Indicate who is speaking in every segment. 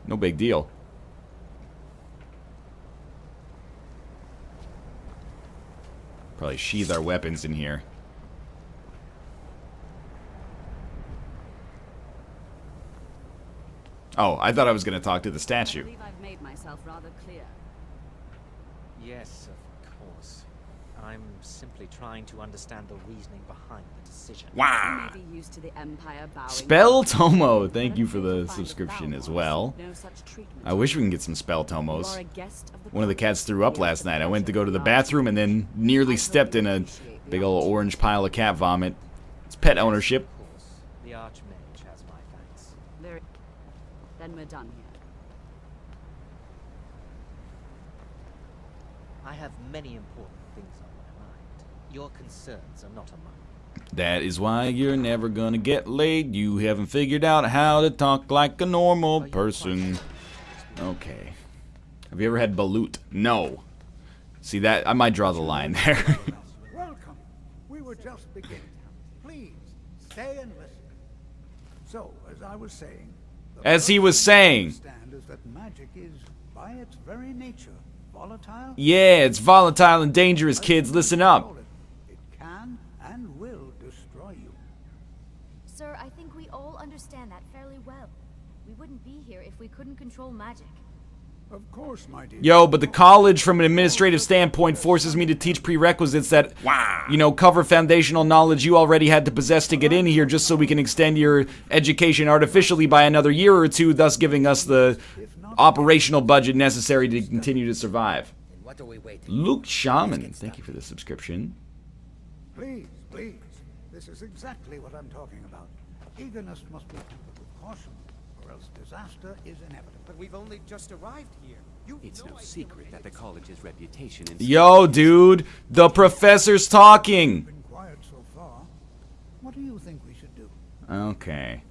Speaker 1: No big deal. Probably sheathe our weapons in here. Oh, I thought I was going to talk to the statue.
Speaker 2: I believe I've made myself rather clear.
Speaker 3: Yes, of course. I'm simply trying to understand the reasoning behind the decision.
Speaker 1: Wow.
Speaker 2: You may be used to the Empire bowing.
Speaker 1: Spell Tomo, thank you for the subscription as well.
Speaker 2: No such treatment.
Speaker 1: I wish we can get some Spell
Speaker 2: You
Speaker 1: Tomos.
Speaker 2: are a guest of the
Speaker 1: One of the cats threw up last night. I went to go to the bathroom and then nearly stepped in a big old orange pile of cat vomit. It's pet ownership.
Speaker 3: Of course, the Archmage has my thanks.
Speaker 2: Very. Then we're done here.
Speaker 3: I have many important things on my mind. Your concerns are not among them.
Speaker 1: That is why you're never gonna get laid. You haven't figured out how to talk like a normal person. Okay. Have you ever had balut? No. See that? I might draw the line there.
Speaker 4: Welcome. We were just beginning. Please, stay and listen. So, as I was saying...
Speaker 1: As he was saying.
Speaker 4: ...understand is that magic is, by its very nature, volatile.
Speaker 1: Yeah, it's volatile and dangerous, kids. Listen up.
Speaker 4: It can and will destroy you.
Speaker 5: Sir, I think we all understand that fairly well. We wouldn't be here if we couldn't control magic.
Speaker 4: Of course, my dear.
Speaker 1: Yo, but the college, from an administrative standpoint, forces me to teach prerequisites that, you know, cover foundational knowledge you already had to possess to get in here, just so we can extend your education artificially by another year or two, thus giving us the operational budget necessary to continue to survive.
Speaker 6: What are we waiting?
Speaker 1: Luke Shaman, thank you for the subscription.
Speaker 4: Please, please. This is exactly what I'm talking about. Eagerness must be tempered with caution, or else disaster is inevitable.
Speaker 6: But we've only just arrived here. It's no secret that the college's reputation in
Speaker 1: Yo, dude, the professor's talking.
Speaker 4: Been quiet so far. What do you think we should do?
Speaker 1: Okay.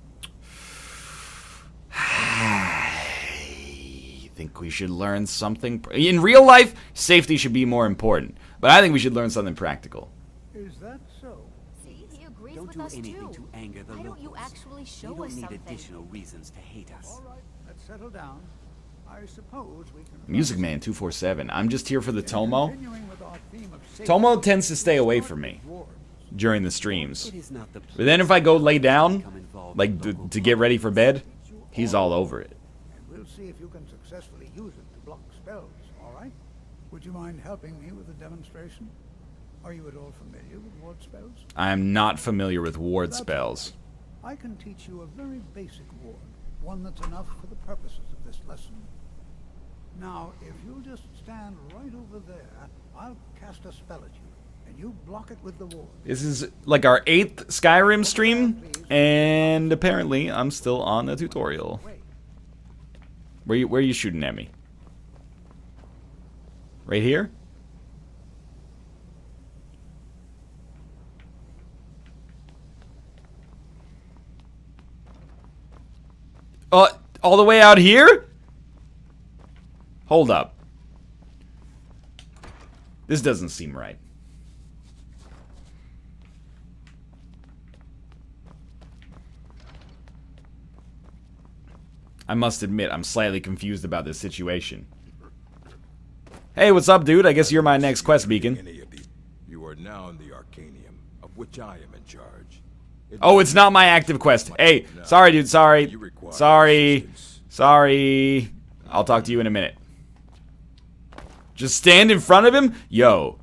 Speaker 1: I think we should learn something. In real life, safety should be more important. But I think we should learn something practical.
Speaker 4: Is that so?
Speaker 5: See, he agrees
Speaker 6: Don't
Speaker 5: with
Speaker 6: do
Speaker 5: us
Speaker 6: anything
Speaker 5: too.
Speaker 6: to anger the
Speaker 5: Why don't you
Speaker 6: locals.
Speaker 5: actually
Speaker 6: They
Speaker 5: show
Speaker 6: don't
Speaker 5: us
Speaker 6: need
Speaker 5: something?
Speaker 6: additional reasons to hate us.
Speaker 4: All right, let's settle down. I suppose we can...
Speaker 1: Music Man 247. I'm just here for the Tomo.
Speaker 4: Continuing with our theme of safety,
Speaker 1: Tomo tends to stay away from me
Speaker 4: wards.
Speaker 1: during the streams.
Speaker 6: It is not the
Speaker 1: But then if I go lay down,
Speaker 6: become involved
Speaker 1: like
Speaker 6: in local
Speaker 1: to get ready for bed, he's all over it.
Speaker 4: And we'll see if you can successfully use it to block spells, all right? Would you mind helping me with the demonstration? Are you at all familiar with ward spells?
Speaker 1: I am not familiar with ward spells.
Speaker 4: I can teach you a very basic ward, one that's enough for the purposes of this lesson. Now, if you'll just stand right over there, I'll cast a spell at you, and you block it with the ward.
Speaker 1: This is like our 8th Skyrim stream, and apparently I'm still on the tutorial.
Speaker 4: Wait,
Speaker 1: Where you shooting at me? Right here? All the way out here? Hold up. This doesn't seem right. I must admit, I'm slightly confused about this situation. Hey, what's up, dude? I guess you're my next quest beacon.
Speaker 7: You are now in the Arcanium, of which I am in charge.
Speaker 1: Oh, it's not my active quest. Hey, sorry, dude, sorry. Sorry. Sorry. I'll talk to you in a minute. Just stand in front of him? Yo.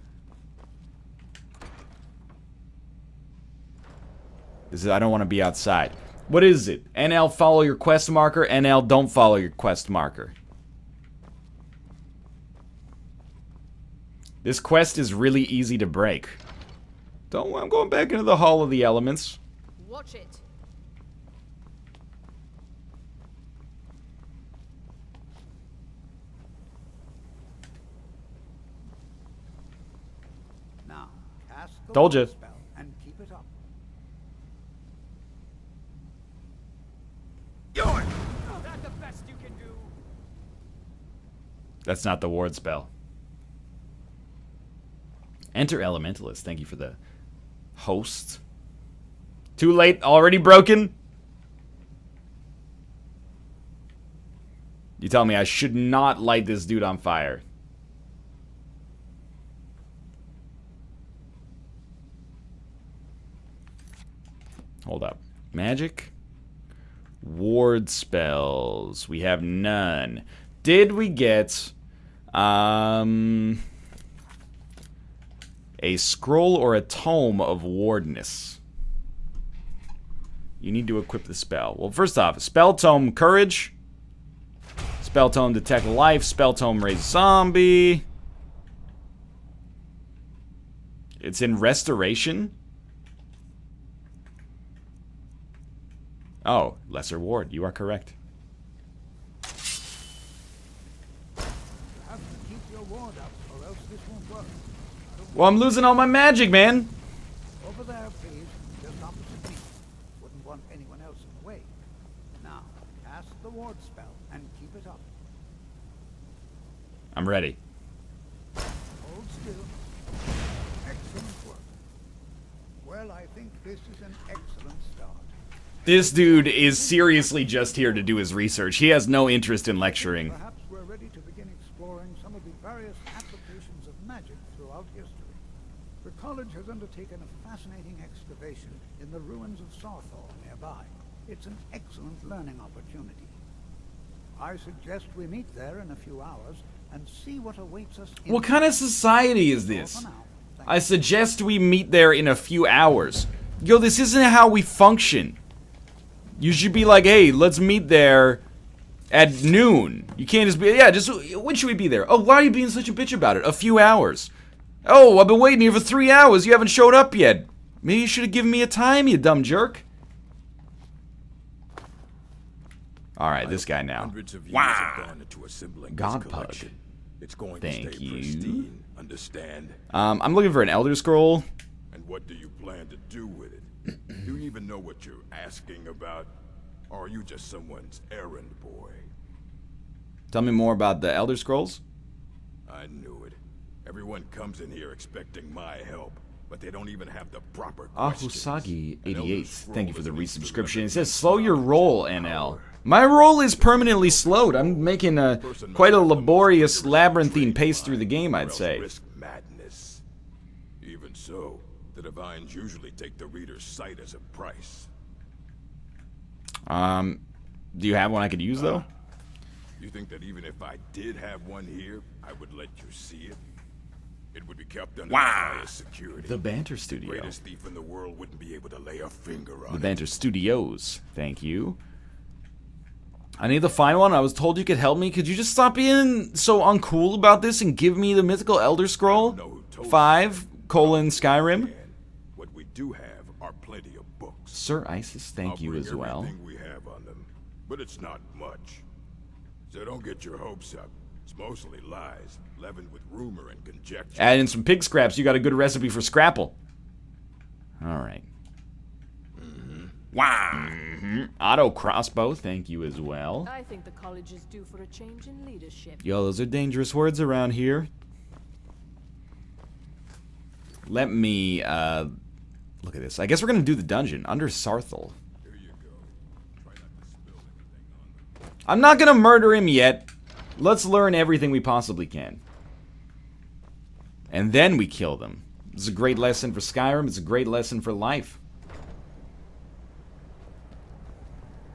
Speaker 1: I don't want to be outside. What is it? NL, follow your quest marker. NL, don't follow your quest marker. This quest is really easy to break. Don't worry, I'm going back into the Hall of the Elements.
Speaker 2: Watch it.
Speaker 4: now, cast the
Speaker 1: Told ya.
Speaker 4: ward spell and keep it up.
Speaker 1: That's not the ward spell. Enter Elementalist. Thank you for the host. Too late. Already broken. You tell me I should not light this dude on fire. Hold up. Magic? Ward spells. We have none. Did we get a scroll or a tome of wardness? You need to equip the spell. Well, first off, spell tome courage. Spell tome detect life. Spell tome raise zombie. It's in restoration. Oh, lesser ward. You are correct.
Speaker 4: Have to keep your ward up, or else this won't work.
Speaker 1: Well, I'm losing all my magic, man.
Speaker 4: Over there, please, just opposite me. Wouldn't want anyone else in the way. Now, cast the ward spell and keep it up.
Speaker 1: I'm ready.
Speaker 4: Hold still. Excellent work. Well, I think this is an excellent start.
Speaker 1: This dude is seriously just here to do his research. He has no interest in lecturing.
Speaker 4: Perhaps we're ready to begin exploring some of the various applications of magic throughout history. The college has undertaken a fascinating excavation in the ruins of Sarthal nearby. It's an excellent learning opportunity. I suggest we meet there in a few hours and see what awaits us.
Speaker 1: What kind of society is this? I suggest we meet there in a few hours. Yo, this isn't how we function. You should be like, hey, let's meet there at noon. You can't just be, yeah, just, when should we be there? Oh, why are you being such a bitch about it? A few hours. Oh, I've been waiting here for 3 hours. You haven't showed up yet. Maybe you should have given me a time, you dumb jerk. Alright, this guy now.
Speaker 7: Hundreds of years have gone into assembling
Speaker 1: God
Speaker 7: this
Speaker 1: pug.
Speaker 7: collection. It's going
Speaker 1: Thank
Speaker 7: to stay
Speaker 1: you.
Speaker 7: pristine, understand?
Speaker 1: I'm looking for an Elder Scroll.
Speaker 7: And what do you plan to do with it? Do you even know what you're asking about? Or are you just someone's errand boy?
Speaker 1: Tell me more about the Elder Scrolls.
Speaker 7: I knew it. Everyone comes in here expecting my help, but they don't even have the proper questions.
Speaker 1: Ahusagi
Speaker 7: An Elder
Speaker 1: 88.
Speaker 7: Scroll
Speaker 1: Thank you for the
Speaker 7: isn't
Speaker 1: resubscription. It
Speaker 7: instrumental
Speaker 1: says slow your
Speaker 7: knowledge
Speaker 1: roll,
Speaker 7: and
Speaker 1: NL.
Speaker 7: power.
Speaker 1: My roll is permanently slowed. I'm making a quite a laborious labyrinthine pace through the game,
Speaker 7: Or
Speaker 1: I'd
Speaker 7: else
Speaker 1: say.
Speaker 7: risk madness. Even so, the divines usually take the reader's sight as a price.
Speaker 1: Do you have one I could use though?
Speaker 7: You think that even if I did have one here, I would let you see it? It would be kept under the highest security.
Speaker 1: The Banter Studio.
Speaker 7: Greatest thief in the world wouldn't be able to lay a finger on
Speaker 1: The
Speaker 7: it.
Speaker 1: Banter Studios. Thank you. I need to find one. I was told you could help me. Could you just stop being so uncool about this and give me the mythical Elder Scroll?
Speaker 7: I don't know who told
Speaker 1: 5, Skyrim?
Speaker 7: And what we do have are plenty of books.
Speaker 1: Sir Isis, thank
Speaker 7: I'll
Speaker 1: you
Speaker 7: bring
Speaker 1: as well.
Speaker 7: everything we have on them, but it's not much. So don't get your hopes up. It's mostly lies, leavened with rumor and conjecture.
Speaker 1: Add in some pig scraps. You got a good recipe for scrapple. Alright. Auto crossbow, thank you as well.
Speaker 2: I think the college is due for a change in leadership.
Speaker 1: Yo, those are dangerous words around here. Let me, look at this. I guess we're gonna do the dungeon under Sarthal.
Speaker 7: Here you go. Try not to spill anything on them.
Speaker 1: I'm not gonna murder him yet. Let's learn everything we possibly can. And then we kill them. It's a great lesson for Skyrim. It's a great lesson for life.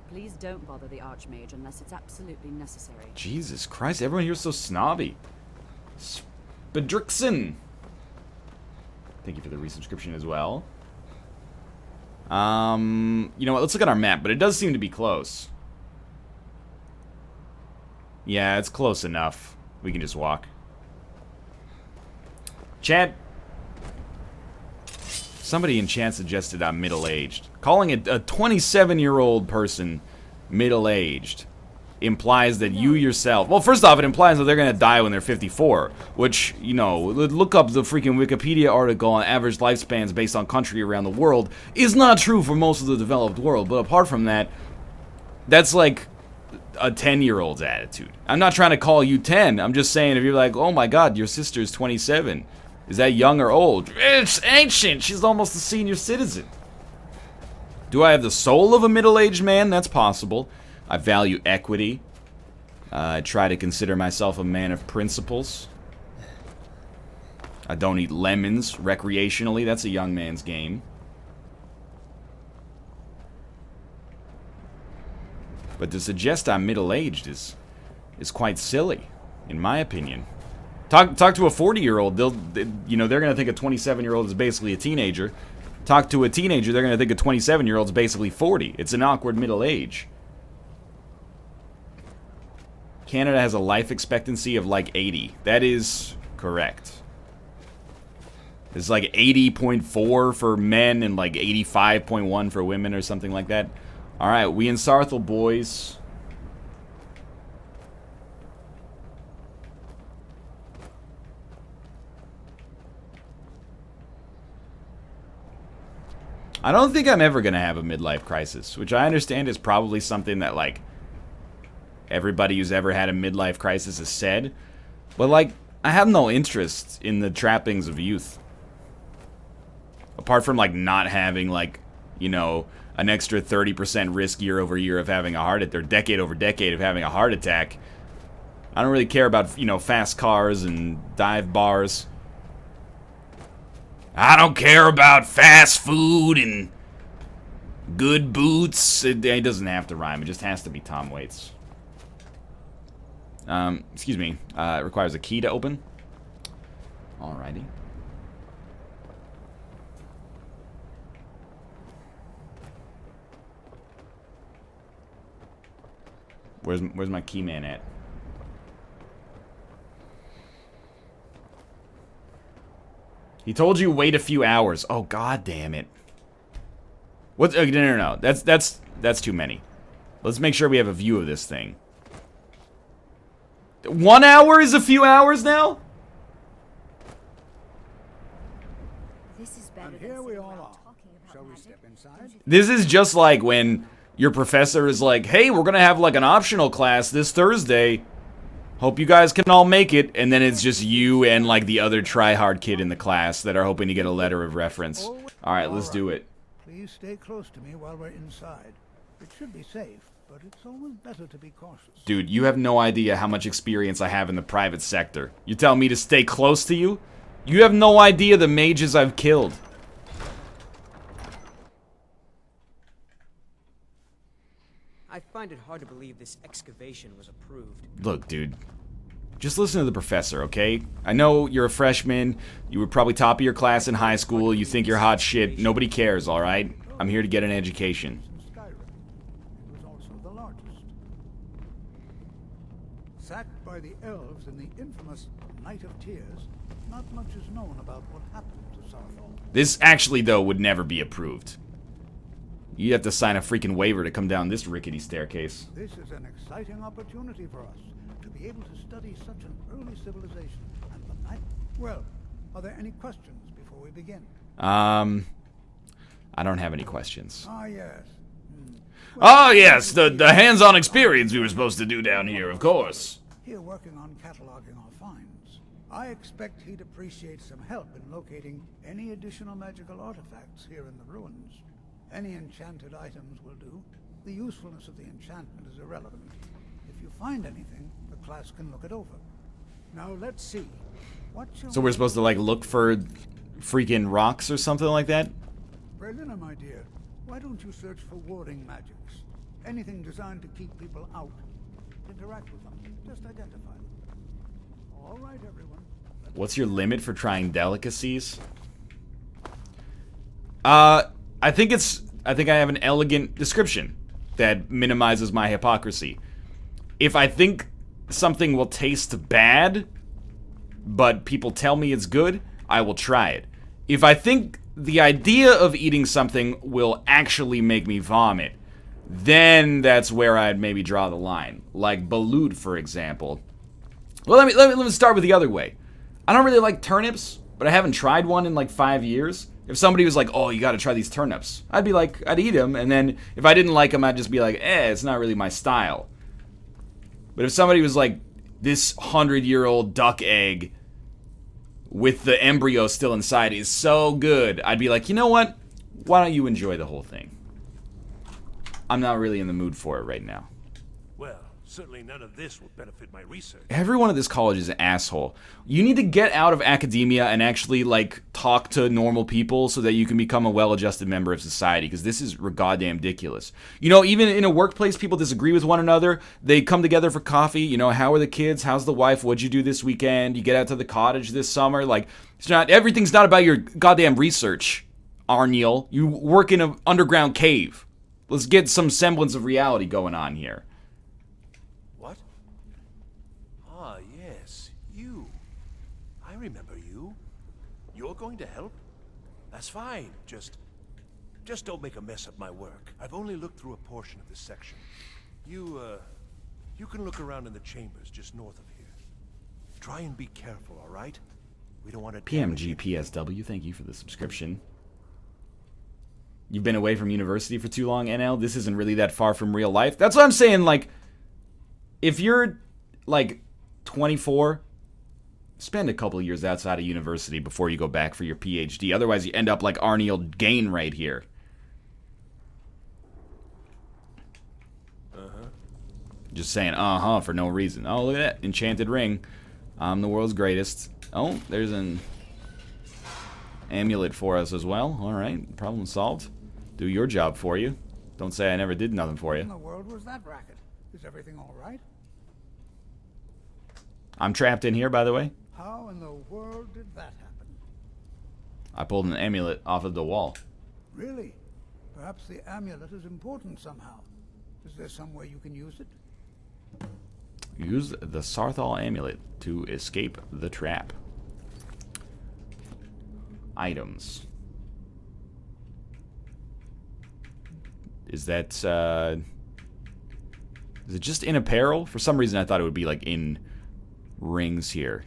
Speaker 2: Please don't bother the Archmage unless it's absolutely necessary.
Speaker 1: Jesus Christ, everyone here's so snobby. Spadrixon. Thank you for the resubscription as well. You know what, let's look at our map, but it does seem to be close. Yeah, it's close enough. We can just walk. Chat. Somebody in chat suggested I'm middle-aged. Calling it a 27-year-old person middle-aged implies that you yourself... Well, first off, it implies that they're going to die when they're 54. Which, you know, look up the freaking Wikipedia article on average lifespans based on country around the world. Is not true for most of the developed world. But apart from that, that's like a 10-year-old's attitude. I'm not trying to call you 10. I'm just saying if you're like, oh my god, your sister's 27. Is that young or old? It's ancient. She's almost a senior citizen. Do I have the soul of a middle-aged man? That's possible. I value equity. I try to consider myself a man of principles. I don't eat lemons recreationally. That's a young man's game. But to suggest I'm middle-aged is quite silly, in my opinion. Talk to a 40-year-old, they're gonna think a 27-year-old is basically a teenager. Talk to a teenager, they're gonna think a 27-year-old is basically 40. It's an awkward middle age. Canada has a life expectancy of like 80. That is correct. It's like 80.4 for men and like 85.1 for women or something like that. Alright, we in Sarthal, boys. I don't think I'm ever gonna have a midlife crisis, which I understand is probably something that, like, everybody who's ever had a midlife crisis has said. But, like, I have no interest in the trappings of youth. Apart from, like, not having, like, you know, an extra 30% risk year over year of having a heart attack, or decade over decade of having a heart attack. I don't really care about, you know, fast cars and dive bars. I don't care about fast food and good boots. It doesn't have to rhyme. It just has to be Tom Waits. Excuse me. It requires a key to open. Alrighty. Where's my key man at? He told you wait a few hours. Oh, god damn it. What? No. That's too many. Let's make sure we have a view of this thing. 1 hour is a few hours now?
Speaker 5: This is better
Speaker 4: And
Speaker 5: than
Speaker 4: here we
Speaker 5: sitting
Speaker 4: all
Speaker 5: around
Speaker 4: are.
Speaker 5: talking about
Speaker 4: Shall we
Speaker 5: magic.
Speaker 4: step inside?
Speaker 1: This is just like when your professor is like, hey, we're gonna have like an optional class this Thursday. Hope you guys can all make it. And then it's just you and like the other try-hard kid in the class that are hoping to get a letter of reference. Alright, let's do it.
Speaker 4: Please stay close to me while we're inside. It should be safe, but it's always better to be cautious.
Speaker 1: Dude, you have no idea how much experience I have in the private sector. You tell me to stay close to you? You have no idea the mages I've killed.
Speaker 8: I find it hard to believe this excavation was approved.
Speaker 1: Look, dude. Just listen to the professor, okay? I know you're a freshman. You were probably top of your class in high school. You think you're hot shit. Nobody cares, alright? I'm here to get an education.
Speaker 4: In Skyrim, it was also the largest. Sacked by the elves in the infamous Night of Tears, not much is known about what happened to Sarthal.
Speaker 1: This actually, though, would never be approved. You have to sign a freaking waiver to come down this rickety staircase.
Speaker 4: This is an exciting opportunity for us to be able to study such an early civilization and the night. Well, are there any questions before we begin?
Speaker 1: I don't have any questions.
Speaker 4: Ah, yes.
Speaker 1: Oh, yes, the hands-on experience we were supposed to do down here, of course.
Speaker 4: Here working on cataloging our finds. I expect he'd appreciate some help in locating any additional magical artifacts here in the ruins. Any enchanted items will do. The usefulness of the enchantment is irrelevant. If you find anything, the class can look it over. Now let's see. What shall
Speaker 1: So we're supposed to, like, look for freaking rocks or something like that?
Speaker 4: Berliner, my dear, why don't you search for warding magics? Anything designed to keep people out. Interact with them. Just identify them. All right, everyone.
Speaker 1: What's your limit for trying delicacies? I think I have an elegant description that minimizes my hypocrisy. If I think something will taste bad, but people tell me it's good, I will try it. If I think the idea of eating something will actually make me vomit, then that's where I'd maybe draw the line. Like balut, for example. Well, let me start with the other way. I don't really like turnips, but I haven't tried one in like 5 years. If somebody was like, oh, you gotta try these turnips, I'd be like, I'd eat them, and then if I didn't like them, I'd just be like, it's not really my style. But if somebody was like, this 100-year-old duck egg with the embryo still inside is so good, I'd be like, you know what? Why don't you enjoy the whole thing? I'm not really in the mood for it right now.
Speaker 9: Well, Certainly none of this will benefit my research.
Speaker 1: Everyone at this college is an asshole. You need to get out of academia and actually, like, talk to normal people so that you can become a well-adjusted member of society, because this is goddamn ridiculous. You know, even in a workplace, people disagree with one another. They come together for coffee. You know, how are the kids? How's the wife? What'd you do this weekend? You get out to the cottage this summer? Like, everything's not about your goddamn research, Arniel. You work in an underground cave. Let's get some semblance of reality going on here.
Speaker 9: What? Ah, yes, you. I remember you. You're going to help? That's fine. Just don't make a mess of my work. I've only looked through a portion of this section. You can look around in the chambers just north of here. Try and be careful, all right? We don't want to...
Speaker 1: PMG PSW, thank you for the subscription. You've been away from university for too long, NL? This isn't really that far from real life. That's what I'm saying, like, if you're, like, 24, spend a couple years outside of university before you go back for your PhD. Otherwise, you end up like Arniel Gain right here. Just saying, for no reason. Oh, look at that. Enchanted ring. I'm the world's greatest. Oh, there's an amulet for us as well. Alright, problem solved. Do your job for you. Don't say I never did nothing for you.
Speaker 4: What in the world was that racket? Is everything all right?
Speaker 1: I'm trapped in here, by the way.
Speaker 4: How in the world did that happen?
Speaker 1: I pulled an amulet off of the wall.
Speaker 4: Really? Perhaps the amulet is important somehow. Is there some way you can use it?
Speaker 1: Use the Sarthal amulet to escape the trap. Items. Is that, is it just in apparel? For some reason I thought it would be like in rings here.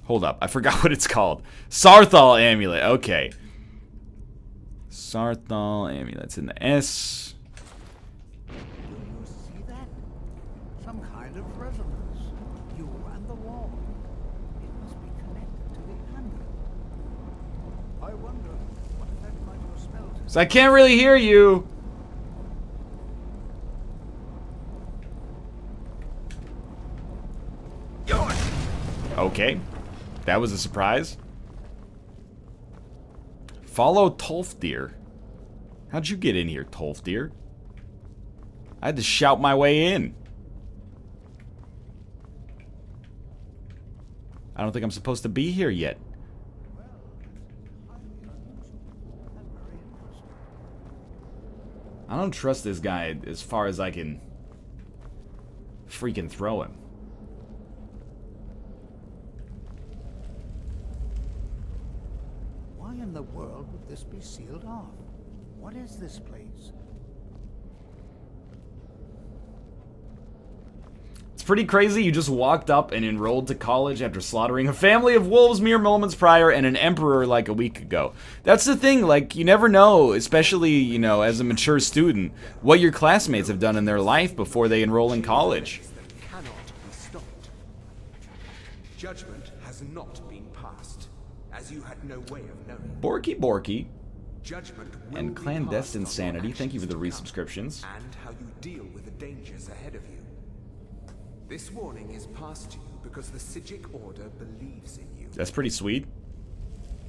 Speaker 1: Hold up, I forgot what it's called. Sarthal amulet, okay. Sarthal amulet, it's in the S.
Speaker 4: Do you see that? Some kind of resonance. You and the wall. It must be connected to the amulet. I wonder what effect might your spell take.
Speaker 1: So I can't really hear you. Okay, that was a surprise. Follow Tolfdir. How'd you get in here, Tolfdir? I had to shout my way in. I don't think I'm supposed to be here yet. I don't trust this guy as far as I can freaking throw him.
Speaker 4: Why in the world would this be sealed off? What is this place?
Speaker 1: It's pretty crazy. You just walked up and enrolled to college after slaughtering a family of wolves mere moments prior and an emperor like a week ago. That's the thing, like, you never know, especially, you know, as a mature student, what your classmates have done in their life before they enroll in college.
Speaker 6: Cannot be stopped. Judgment has not been passed, as you had no way of knowing.
Speaker 1: Borky.
Speaker 6: Judgment will
Speaker 1: And
Speaker 6: be
Speaker 1: Clandestine
Speaker 6: passed on your
Speaker 1: Sanity, thank you for the
Speaker 6: actions to come,
Speaker 1: resubscriptions.
Speaker 6: and how you deal with the dangers ahead of you. This warning is passed to you because the Sigic Order believes in you.
Speaker 1: That's pretty sweet.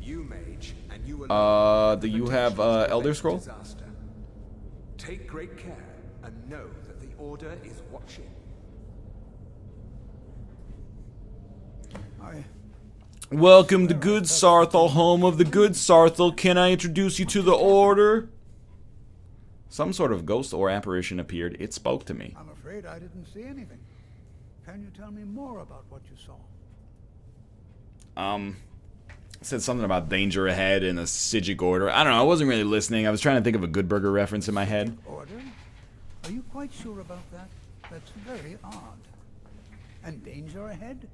Speaker 6: You, mage, and you alone
Speaker 1: do you have,
Speaker 6: potential to
Speaker 1: Elder
Speaker 6: prevent
Speaker 1: Scroll?
Speaker 6: disaster. Take great care and know that the Order is watching.
Speaker 1: Welcome to Good Sarthal, home of the Good Sarthal. Can I introduce you to the Order? Some sort of ghost or apparition appeared. It spoke to me.
Speaker 4: I'm afraid I didn't see anything. Can you tell me more about what you saw?
Speaker 1: Said something about danger ahead in a Sigic Order. I don't know, I wasn't really listening. I was trying to think of a Good Burger reference in my head.
Speaker 4: Order? Are you quite sure about that? That's very odd. And danger ahead?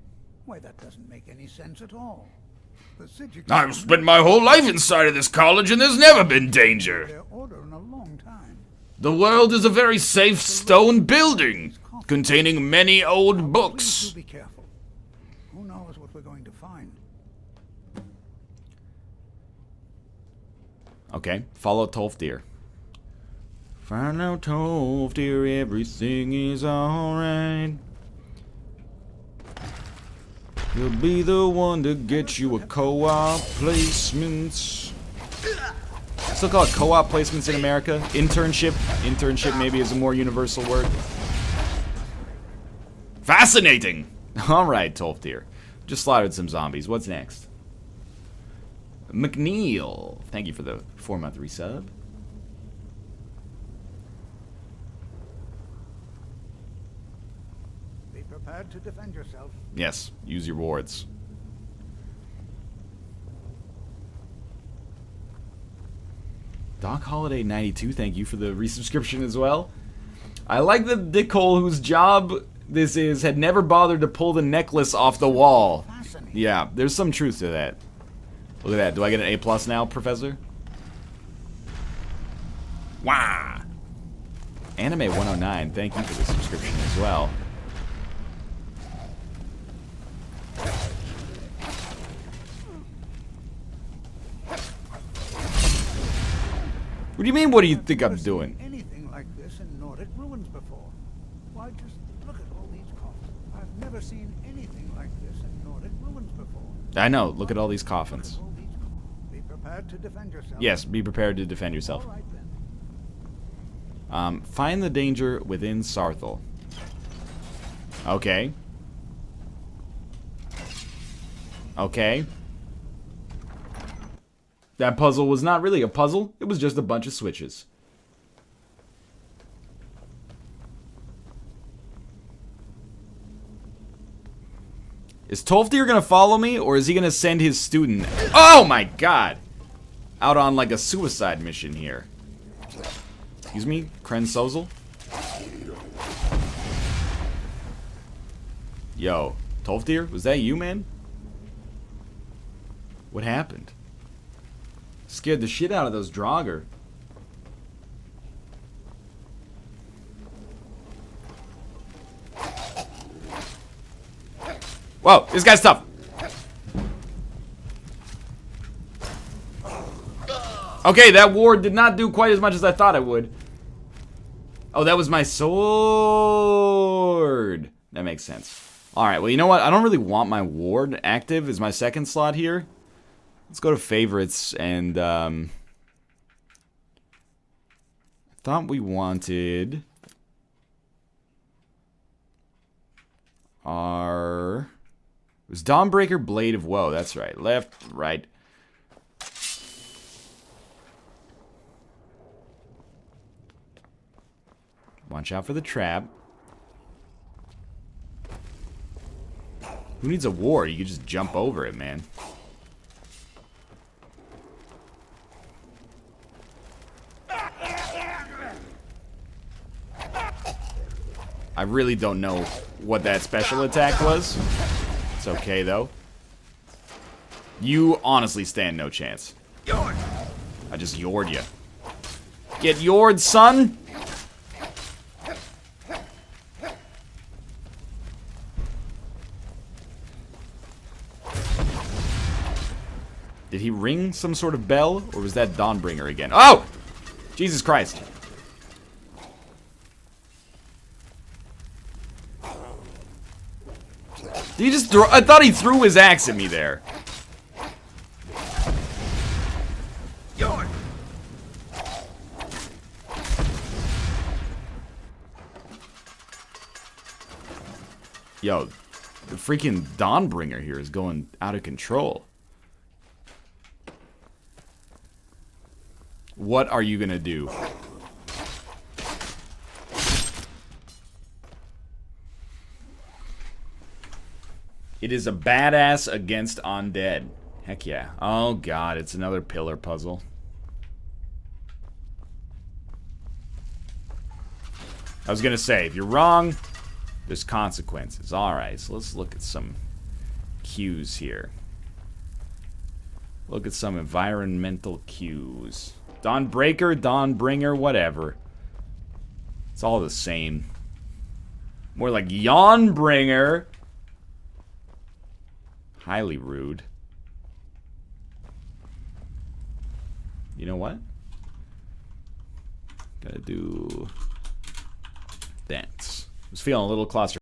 Speaker 4: Why, that doesn't make any sense at all. The Sigic
Speaker 1: I've spent my whole life inside of this college and there's never been danger.
Speaker 4: their order in a long time.
Speaker 1: The world is a very safe stone building, containing many old
Speaker 4: Please
Speaker 1: books.
Speaker 4: do be careful. Who knows what we're going to find?
Speaker 1: Okay, follow Tolfdir. Find out, Tove, dear, everything is alright. You'll be the one to get you a co-op placement. Still call it co-op placements in America? Internship? Internship maybe is a more universal word. Fascinating! Alright, Tolfdir. Just slaughtered some zombies. What's next? McNeil. Thank you for the 4-month resub.
Speaker 4: Be prepared to defend yourself.
Speaker 1: Yes, use your wards. Doc Holiday 92, thank you for the resubscription as well. I like that Dick Cole, whose job this is, had never bothered to pull the necklace off the wall. Yeah, there's some truth to that. Look at that. Do I get an A+ now, Professor? Wah! Anime 109, thank you for the subscription as well. What do you mean, what do you think I'm doing?
Speaker 4: Anything like this in Nordic ruins before. Why, just look at all these coffins. I've never seen anything like this in Nordic ruins before.
Speaker 1: I know, look at all these coffins.
Speaker 4: Be prepared to defend yourself.
Speaker 1: Yes, be prepared to defend yourself.
Speaker 4: All right, then.
Speaker 1: Find the danger within Sarthal. Okay. Okay. That puzzle was not really a puzzle. It was just a bunch of switches. Is Tolfdir gonna follow me, or is he gonna send his student? Oh my god! Out on like a suicide mission here. Excuse me, Kren Sozel? Yo, Tolfdir, was that you, man? What happened? Scared the shit out of those Draugr. Whoa, this guy's tough. Okay, that ward did not do quite as much as I thought it would. Oh, that was my sword. That makes sense. Alright, well, you know what? I don't really want my ward active as my second slot here. Let's go to favorites and, I thought we wanted our... It was Dawnbreaker, Blade of Woe. That's right. Left, right. Watch out for the trap. Who needs a ward? You can just jump over it, man. I really don't know what that special attack was. It's okay, though. You honestly stand no chance. I just yored you. Get yored, son! Did he ring some sort of bell, or was that Dawnbringer again? Oh! Jesus Christ. Did he just throw? I thought he threw his axe at me there. Yo, the freaking Dawnbringer here is going out of control. What are you gonna do? It is a badass against undead. Heck yeah. Oh god, it's another pillar puzzle. I was gonna say, if you're wrong, there's consequences. Alright, so let's look at some cues here. Look at some environmental cues. Dawnbreaker, Dawnbringer, whatever. It's all the same. More like Yawnbringer. Highly rude. You know what? Gotta do that. Was feeling a little claustrophobic.